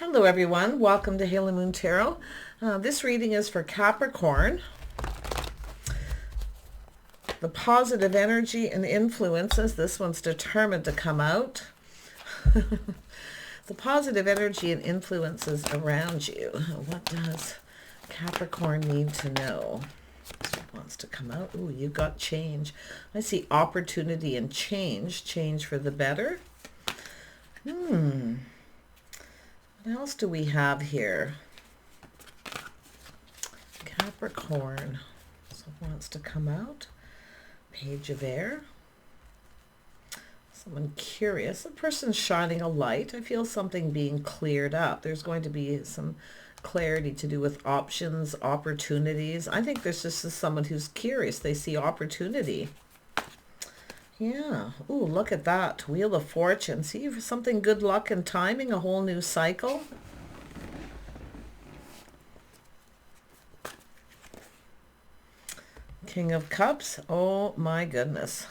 Hello everyone, welcome to Halo Moon Tarot. This reading is for Capricorn. The positive energy and influences, this one's determined to come out. The positive energy and influences around you. What does Capricorn need to know? This one wants to come out. Ooh, you've got change. I see opportunity and change for the better. What else do we have here? Capricorn. Someone wants to come out. Page of Air. Someone curious. A person's shining a light. I feel something being cleared up. There's going to be some clarity to do with options, opportunities. I think this is someone who's curious. They see opportunity. Yeah. Ooh, look at that. Wheel of Fortune. See, something good luck and timing, a whole new cycle. King of Cups. Oh my goodness.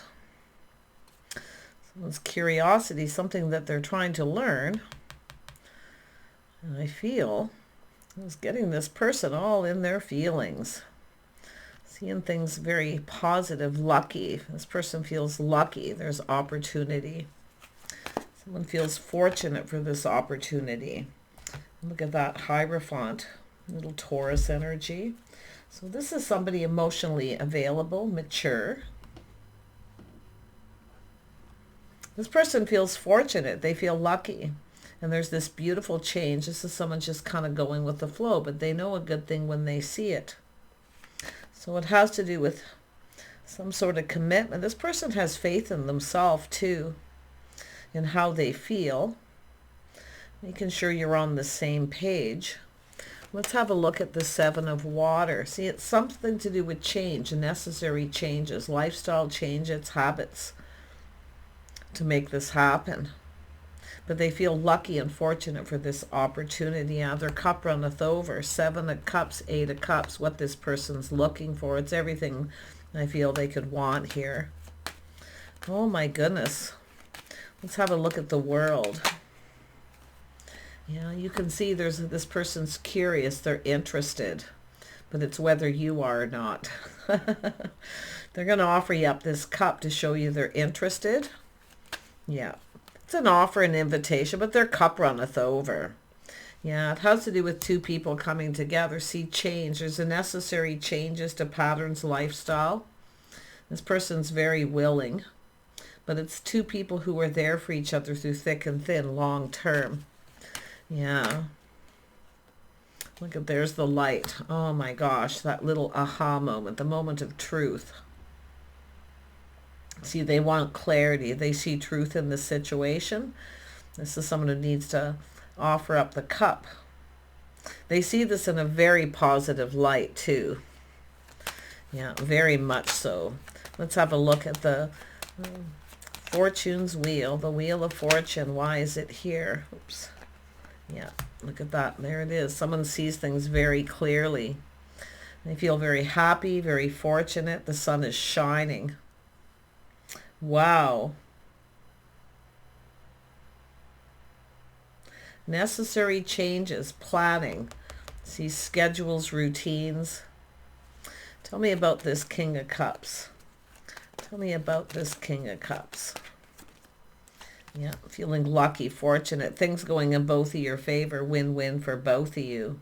Someone's curiosity, something that they're trying to learn. And I feel I was getting this person all in their feelings. Seeing things very positive, lucky. This person feels lucky. There's opportunity. Someone feels fortunate for this opportunity. Look at that Hierophant, little Taurus energy. So this is somebody emotionally available, mature. This person feels fortunate. They feel lucky. And there's this beautiful change. This is someone just kind of going with the flow, but they know a good thing when they see it. So it has to do with some sort of commitment. This person has faith in themselves too, in how they feel. Making sure you're on the same page. Let's have a look at the Seven of Water. See, it's something to do with change, necessary changes, lifestyle changes, habits to make this happen. But they feel lucky and fortunate for this opportunity. Yeah, their cup runneth over. 7 of Cups, 8 of Cups, what this person's looking for. It's everything I feel they could want here. Oh my goodness. Let's have a look at the World. Yeah, you can see this person's curious. They're interested. But it's whether you are or not. They're going to offer you up this cup to show you they're interested. Yeah. It's an offer, an invitation, but their cup runneth over. Yeah, it has to do with two people coming together. See, change. There's a necessary changes to patterns, lifestyle. This person's very willing, but it's two people who are there for each other through thick and thin, long term. Yeah. Look at, there's the light. Oh my gosh, that little aha moment, the moment of truth. See, they want clarity. They see truth in the situation. This is someone who needs to offer up the cup. They see this in a very positive light too. Yeah, very much so. Let's have a look at the Fortune's Wheel, the Wheel of Fortune. Why is it here? Oops. Yeah, look at that. There it is. Someone sees things very clearly. They feel very happy, very fortunate. The sun is shining. Wow. Necessary changes, planning. See, schedules, routines. Tell me about this King of Cups. Tell me about this King of Cups. Yeah, feeling lucky, fortunate. Things going in both of your favor. Win-win for both of you.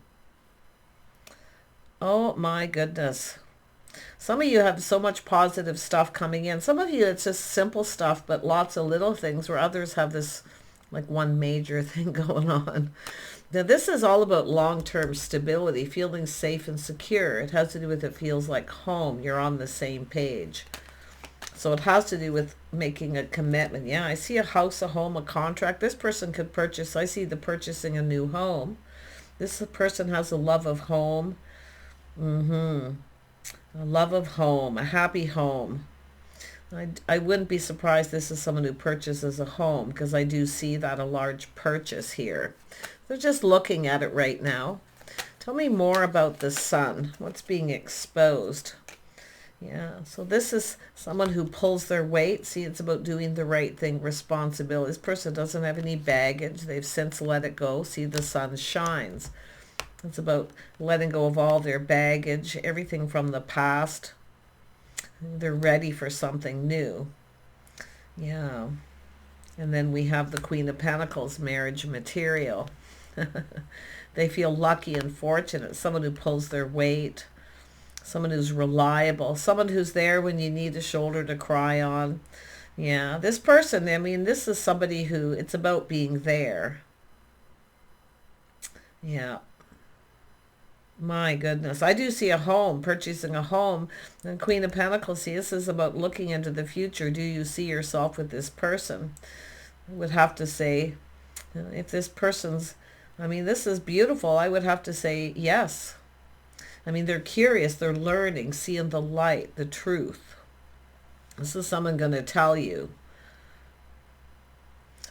Oh my goodness. Some of you have so much positive stuff coming in. Some of you, it's just simple stuff, but lots of little things, where others have this like one major thing going on. Now, this is all about long-term stability, feeling safe and secure. It has to do with, it feels like home. You're on the same page. So it has to do with making a commitment. Yeah, I see a house, a home, a contract. This person could purchase. I see the purchasing a new home. This person has a love of home. A love of home, a happy home. I wouldn't be surprised this is someone who purchases a home, because I do see that, a large purchase here. They're just looking at it right now. Tell me more about the Sun. What's being exposed? Yeah, so this is someone who pulls their weight. See, it's about doing the right thing, responsibility. This person doesn't have any baggage. They've since let it go. See, the sun shines. It's about letting go of all their baggage, everything from the past. They're ready for something new. Yeah. And then we have the Queen of Pentacles, marriage material. They feel lucky and fortunate. Someone who pulls their weight. Someone who's reliable. Someone who's there when you need a shoulder to cry on. Yeah, this person, I mean, this is somebody who, it's about being there. Yeah. My goodness. I do see a home, purchasing a home. And Queen of Pentacles, see, this is about looking into the future. Do you see yourself with this person? I would have to say, if this person's, I mean, this is beautiful. I would have to say yes. I mean, they're curious, they're learning, seeing the light, the truth. This is someone going to tell you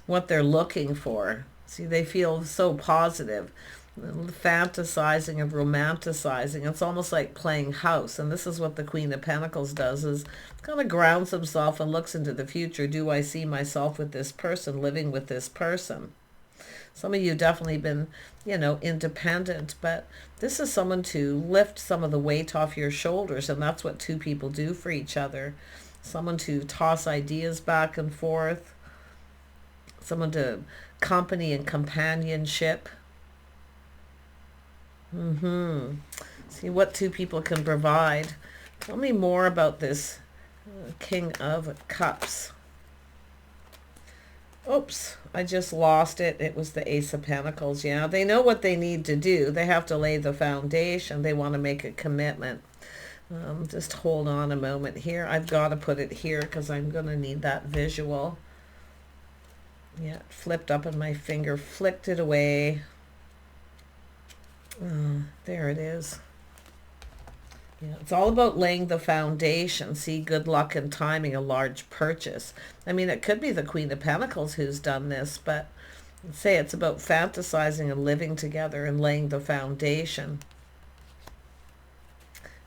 what they're looking for. See, they feel so positive, fantasizing and romanticizing. It's almost like playing house. And this is what the Queen of Pentacles does, is kind of grounds himself and looks into the future. Do I see myself with this person, living with this person? Some of you definitely been, you know, independent, but this is someone to lift some of the weight off your shoulders, and that's what two people do for each other. Someone to toss ideas back and forth, someone to company and companionship. See what two people can provide. Tell me more about this King of Cups. Oops, I just lost it. It was the Ace of Pentacles. Yeah, they know what they need to do. They have to lay the foundation. They want to make a commitment. Just hold on a moment here. I've got to put it here because I'm going to need that visual. Yeah, it flipped up on my finger, flicked it away. There it is. Yeah, it's all about laying the foundation. See, good luck and timing, a large purchase. I mean, it could be the Queen of Pentacles who's done this, but say it's about fantasizing and living together and laying the foundation.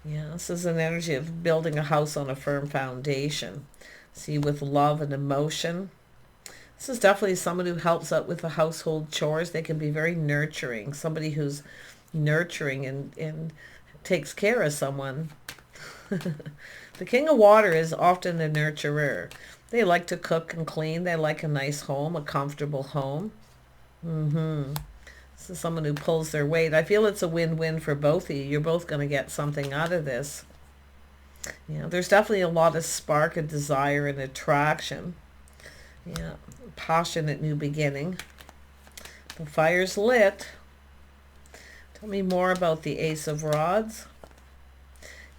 Yeah, this is an energy of building a house on a firm foundation. See, with love and emotion. This is definitely someone who helps out with the household chores. They can be very nurturing. Somebody who's nurturing and takes care of someone. The King of Water is often a nurturer. They like to cook and clean. They like a nice home, a comfortable home. This is someone who pulls their weight. I feel it's a win-win for both of you. You're both going to get something out of this. Yeah, there's definitely a lot of spark and desire and attraction. Yeah, passionate new beginning. The fire's lit. Tell me more about the Ace of Rods.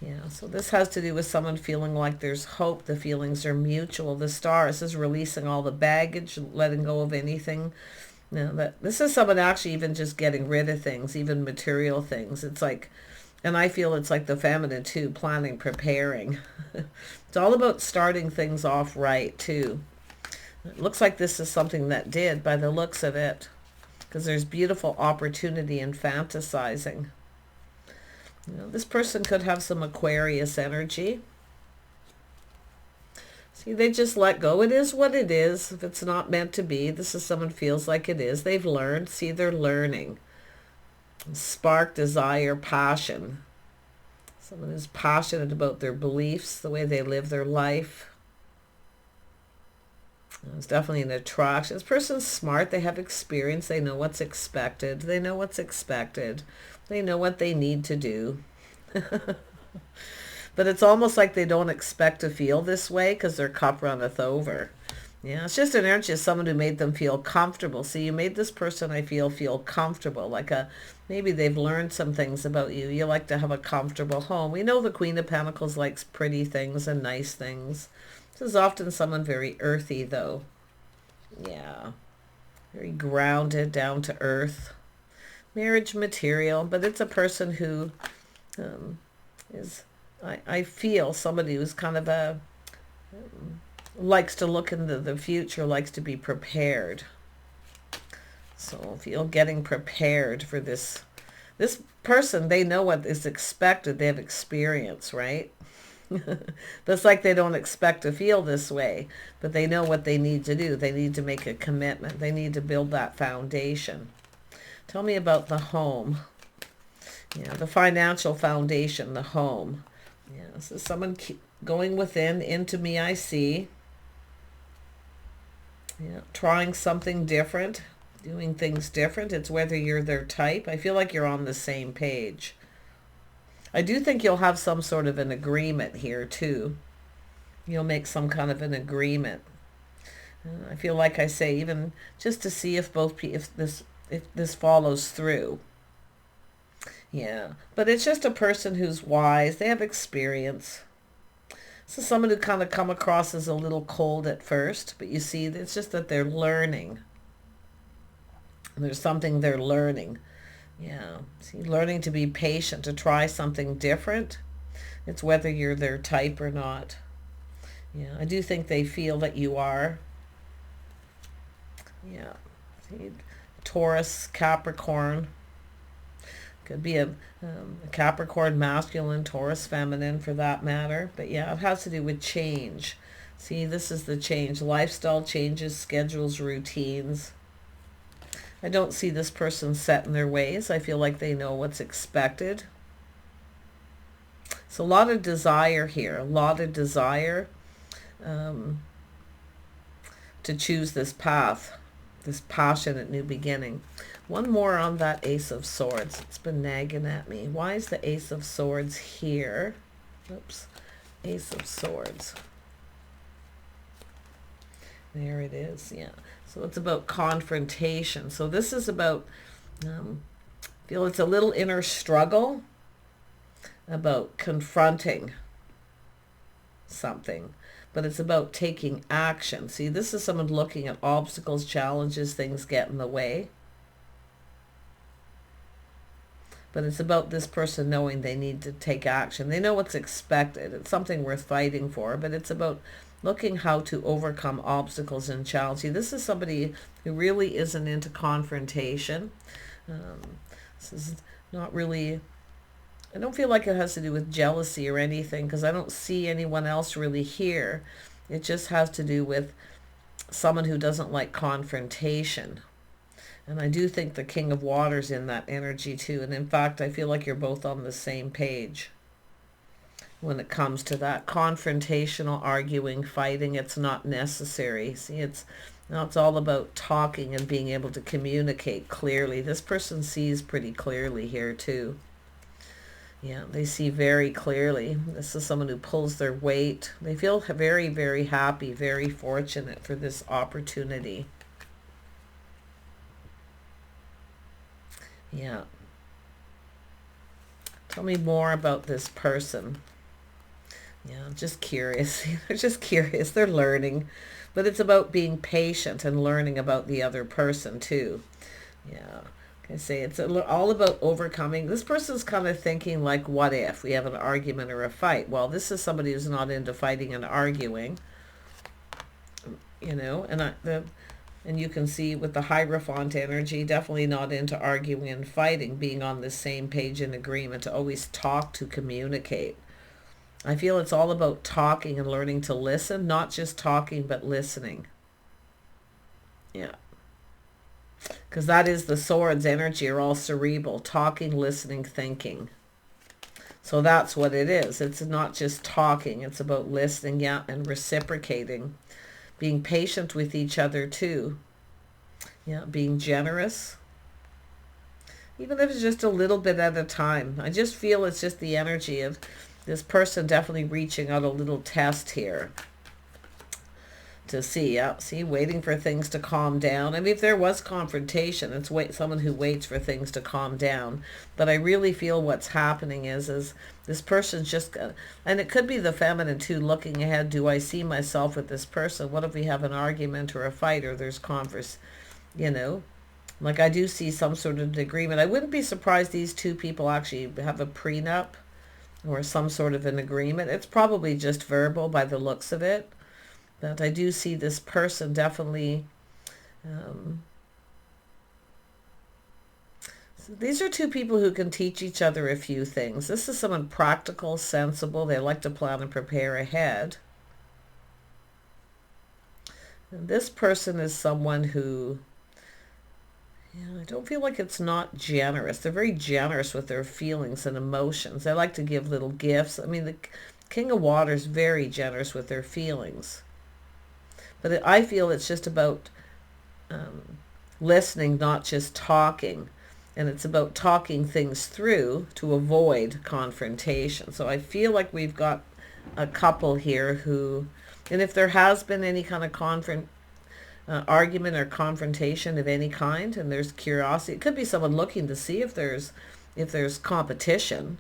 Yeah, so this has to do with someone feeling like there's hope. The feelings are mutual. The Star, this is releasing all the baggage, letting go of anything. Now, this is someone actually even just getting rid of things, even material things. It's like, and I feel it's like the feminine too, planning, preparing. It's all about starting things off right too. It looks like this is something that did by the looks of it, because there's beautiful opportunity in fantasizing. You know, this person could have some Aquarius energy. See, they just let go. It is what it is. If it's not meant to be, this is someone feels like it is. They've learned. See, they're learning. Spark, desire, passion. Someone who's passionate about their beliefs, the way they live their life. It's definitely an attraction. This person's smart. They have experience. They know what's expected. They know what's expected. They know what they need to do. But it's almost like they don't expect to feel this way because their cup runneth over. Yeah, it's just an energy of someone who made them feel comfortable. See, you made this person, I feel comfortable. Like maybe they've learned some things about you. You like to have a comfortable home. We know the Queen of Pentacles likes pretty things and nice things. This is often someone very earthy, though. Yeah, very grounded, down to earth. Marriage material, but it's a person who is... I feel somebody who's kind of likes to look into the future, likes to be prepared. So feel getting prepared for this person. They know what is expected. They have experience, right? But it's like they don't expect to feel this way, but they know what they need to do. They need to make a commitment. They need to build that foundation. Tell me about the home. Yeah, the financial foundation, the home. Yeah, so someone going within, into me I see. Yeah, trying something different, doing things different. It's whether you're their type. I feel like you're on the same page. I do think you'll have some sort of an agreement here too. You'll make some kind of an agreement. I feel like I say, even just to see if this follows through. Yeah, but it's just a person who's wise. They have experience. So someone who kind of come across as a little cold at first, but you see, it's just that they're learning. There's something they're learning. Yeah, see, learning to be patient, to try something different. It's whether you're their type or not. Yeah, I do think they feel that you are. Yeah, see, Taurus, Capricorn. Could be a Capricorn masculine, Taurus feminine for that matter. But yeah, it has to do with change. See, this is the change. Lifestyle changes, schedules, routines. I don't see this person set in their ways. I feel like they know what's expected. So a lot of desire here. A lot of desire to choose this path. This passionate new beginning. One more on that Ace of Swords. It's been nagging at me. Why is the Ace of Swords here? Oops. Ace of Swords. There it is. Yeah. So it's about confrontation. So this is about, I feel it's a little inner struggle about confronting something. But it's about taking action. See, this is someone looking at obstacles, challenges, things get in the way. But it's about this person knowing they need to take action. They know what's expected. It's something worth fighting for, but it's about looking how to overcome obstacles and challenges. This is somebody who really isn't into confrontation. This is not really... I don't feel like it has to do with jealousy or anything, because I don't see anyone else really here. It just has to do with someone who doesn't like confrontation. And I do think the King of Water's in that energy too. And in fact, I feel like you're both on the same page when it comes to that confrontational, arguing, fighting. It's not necessary. See, it's all about talking and being able to communicate clearly. This person sees pretty clearly here too. Yeah, they see very clearly. This is someone who pulls their weight. They feel very, very happy, very fortunate for this opportunity. Yeah. Tell me more about this person. Yeah, I'm just curious. They're just curious. They're learning. But it's about being patient and learning about the other person too. Yeah. I say it's all about overcoming. This person's kind of thinking like, what if we have an argument or a fight? Well, this is somebody who's not into fighting and arguing. You know, and you can see with the Hierophant energy, definitely not into arguing and fighting, being on the same page in agreement, to always talk, to communicate. I feel it's all about talking and learning to listen, not just talking, but listening. Yeah. Because that is the swords energy, are all cerebral, talking, listening, thinking. So that's what it is. It's not just talking. It's about listening, yeah, and reciprocating. Being patient with each other too. Yeah, being generous. Even if it's just a little bit at a time. I just feel it's just the energy of this person definitely reaching out a little test here. To see, yeah, see, waiting for things to calm down. I mean, if there was confrontation, it's someone who waits for things to calm down. But I really feel what's happening is this person's just, and it could be the feminine too, looking ahead. Do I see myself with this person? What if we have an argument or a fight, or there's converse, you know? Like, I do see some sort of agreement. I wouldn't be surprised these two people actually have a prenup or some sort of an agreement. It's probably just verbal by the looks of it. But I do see this person definitely So these are two people who can teach each other a few things. This is someone practical, sensible. They like to plan and prepare ahead. And this person is someone who, yeah, I don't feel like it's not generous. They're very generous with their feelings and emotions. They like to give little gifts. I mean, the King of Water is very generous with their feelings. But I feel it's just about listening, not just talking. And it's about talking things through to avoid confrontation. So I feel like we've got a couple here who, and if there has been any kind of argument or confrontation of any kind, and there's curiosity, it could be someone looking to see if there's competition,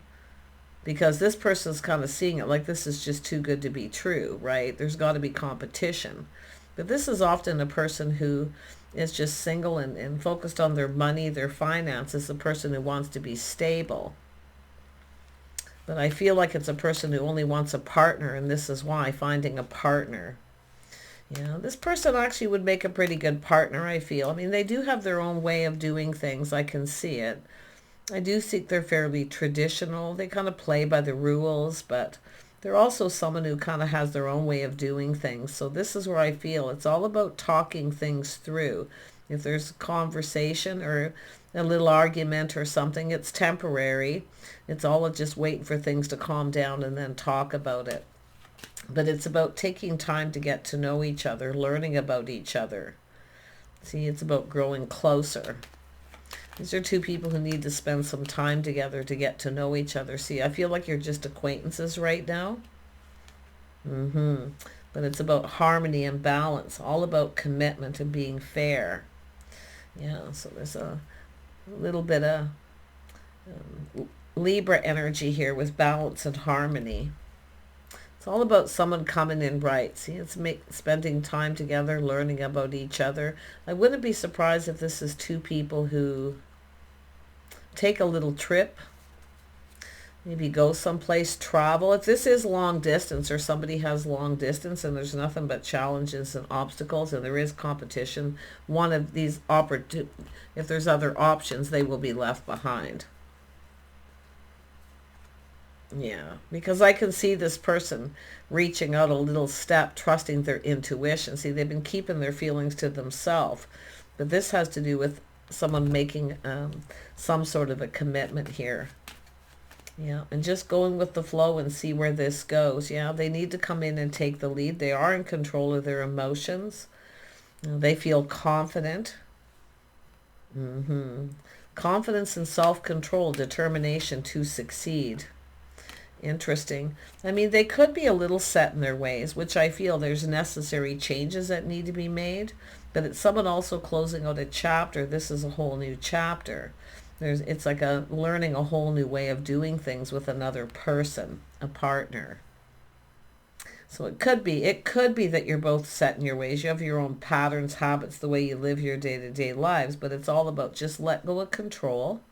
because this person's kind of seeing it like this is just too good to be true, right? There's got to be competition. But this is often a person who is just single and focused on their money, their finances, a person who wants to be stable. But I feel like it's a person who only wants a partner, and this is why, finding a partner. Yeah, this person actually would make a pretty good partner, I feel. I mean, they do have their own way of doing things. I can see it. I do think they're fairly traditional. They kind of play by the rules, but they're also someone who kind of has their own way of doing things. So this is where I feel it's all about talking things through. If there's a conversation or a little argument or something, it's temporary. It's all just waiting for things to calm down and then talk about it. But it's about taking time to get to know each other, learning about each other. See, it's about growing closer. These are two people who need to spend some time together to get to know each other. See, I feel like you're just acquaintances right now. But it's about harmony and balance, all about commitment and being fair. Yeah, so there's a little bit of Libra energy here with balance and harmony. It's all about someone coming in right. See, it's spending time together, learning about each other. I wouldn't be surprised if this is two people who take a little trip, maybe go someplace, travel. If this is long distance, or somebody has long distance and there's nothing but challenges and obstacles and there is competition, one of these if there's other options, they will be left behind. Yeah, because I can see this person reaching out a little step, trusting their intuition. See, they've been keeping their feelings to themselves. But this has to do with someone making some sort of a commitment here. Yeah, and just going with the flow and see where this goes. Yeah, they need to come in and take the lead. They are in control of their emotions. They feel confident. Confidence and self-control, determination to succeed. Interesting. I mean, they could be a little set in their ways, which I feel there's necessary changes that need to be made. But it's someone also closing out a chapter. This is a whole new chapter. It's like learning a whole new way of doing things with another person, a partner. So it could be that you're both set in your ways. You have your own patterns, habits, the way you live your day-to-day lives. But it's all about just let go of control.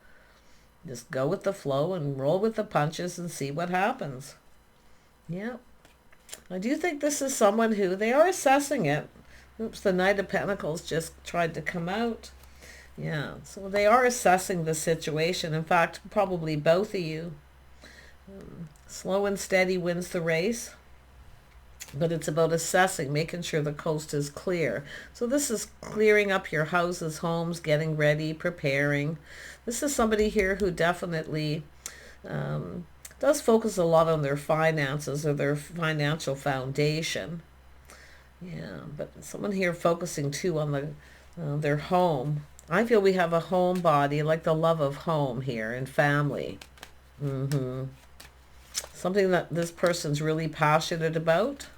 Just go with the flow and roll with the punches and see what happens. Yeah. I do think this is someone who, they are assessing it. Oops, the Knight of Pentacles just tried to come out. Yeah, so they are assessing the situation. In fact, probably both of you. Slow and steady wins the race. But it's about assessing, making sure the coast is clear. So this is clearing up your houses, homes, getting ready, preparing. This is somebody here who definitely does focus a lot on their finances or their financial foundation. Yeah, but someone here focusing too on their home. I feel we have a home body, like the love of home here and family. Something that this person's really passionate about.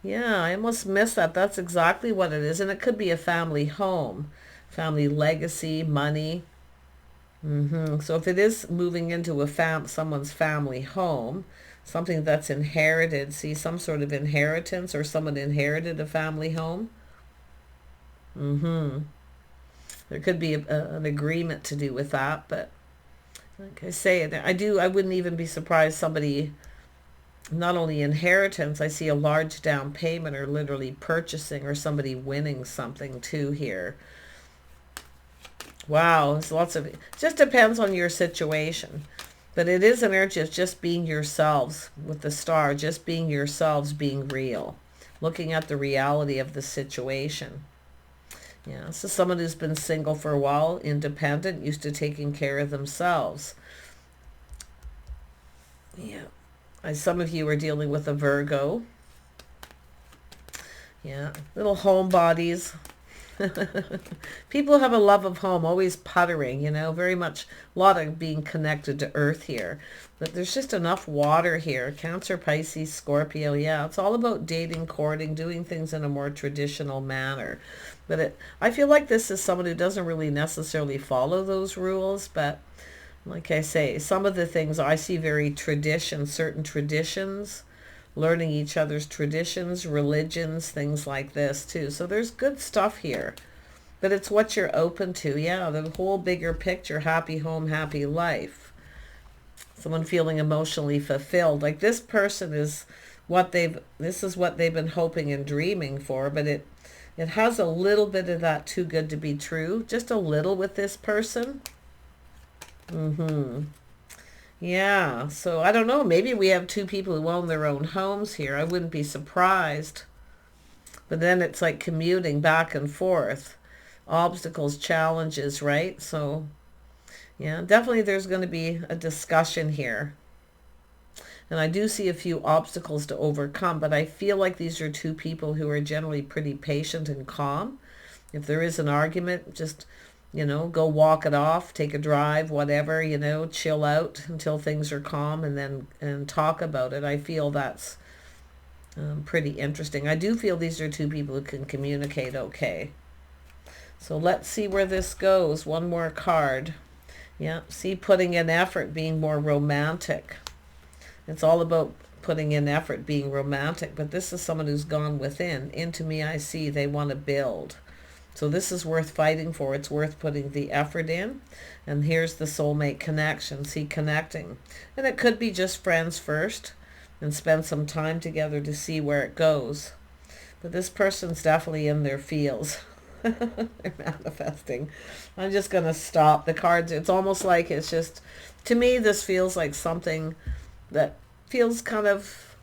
Yeah, I almost missed that. That's exactly what it is. And it could be a family home, family legacy, money. So if it is moving into someone's family home, something that's inherited, see, some sort of inheritance, or someone inherited a family home. There could be an agreement to do with that, but like I say, I wouldn't even be surprised somebody not only inheritance, I see a large down payment or literally purchasing or somebody winning something too here. Wow, there's lots of, it just depends on your situation. But it is an energy of just being yourselves with the star, just being yourselves, being real, looking at the reality of the situation. Yeah, this is someone who's been single for a while, independent, used to taking care of themselves. Yeah. Some of you are dealing with a Virgo. Yeah, little homebodies. People have a love of home, always puttering, you know, very much, a lot of being connected to earth here. But there's just enough water here. Cancer, Pisces, Scorpio, yeah, it's all about dating, courting, doing things in a more traditional manner. But I feel like this is someone who doesn't really necessarily follow those rules, but like I say, some of the things I see very certain traditions, learning each other's traditions, religions, things like this too. So there's good stuff here, but it's what you're open to. Yeah, the whole bigger picture, happy home, happy life. Someone feeling emotionally fulfilled. Like this person is this is what they've been hoping and dreaming for, but it has a little bit of that too good to be true. Just a little with this person. Yeah, so I don't know. Maybe we have two people who own their own homes here. I wouldn't be surprised. But then it's like commuting back and forth. Obstacles, challenges, right? So, yeah, definitely there's going to be a discussion here. And I do see a few obstacles to overcome, but I feel like these are two people who are generally pretty patient and calm. If there is an argument, just, you know, go walk it off, take a drive, whatever, you know, chill out until things are calm and talk about it. I feel that's pretty interesting. I do feel these are two people who can communicate okay. So let's see where this goes. One more card. Yeah, see, putting in effort, being more romantic. It's all about putting in effort, being romantic. But this is someone who's gone within. Into me, I see they want to build. So this is worth fighting for. It's worth putting the effort in. And here's the soulmate connection. See, connecting. And it could be just friends first and spend some time together to see where it goes. But this person's definitely in their feels. They're manifesting. I'm just going to stop the cards. It's almost like it's just, to me, this feels like something that feels kind of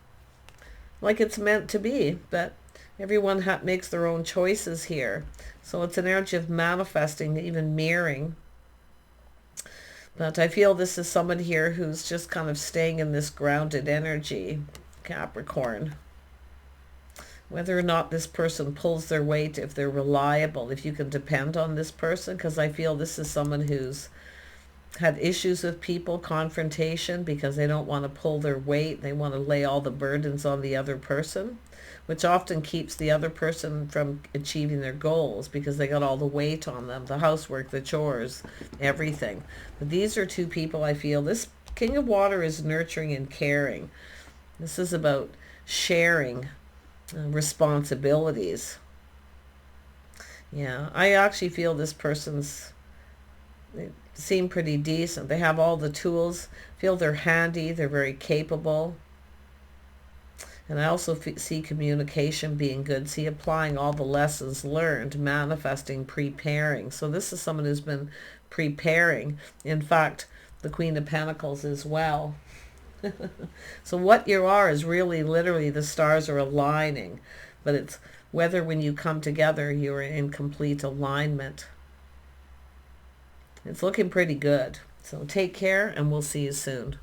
like it's meant to be. But everyone makes their own choices here. So it's an energy of manifesting, even mirroring. But I feel this is someone here who's just kind of staying in this grounded energy, Capricorn. Whether or not this person pulls their weight, if they're reliable, if you can depend on this person, because I feel this is someone who's had issues with people, confrontation, because they don't want to pull their weight. They want to lay all the burdens on the other person, which often keeps the other person from achieving their goals because they got all the weight on them, the housework, the chores, everything. But these are two people I feel. This King of Water is nurturing and caring. This is about sharing responsibilities. Yeah, I actually feel this person's, they seem pretty decent. They have all the tools. Feel they're handy. They're very capable. And I also see communication being good. See, applying all the lessons learned, manifesting, preparing. So this is someone who's been preparing. In fact, the Queen of Pentacles as well. So what you are is really literally the stars are aligning. But it's whether when you come together you're in complete alignment. It's looking pretty good. So take care and we'll see you soon.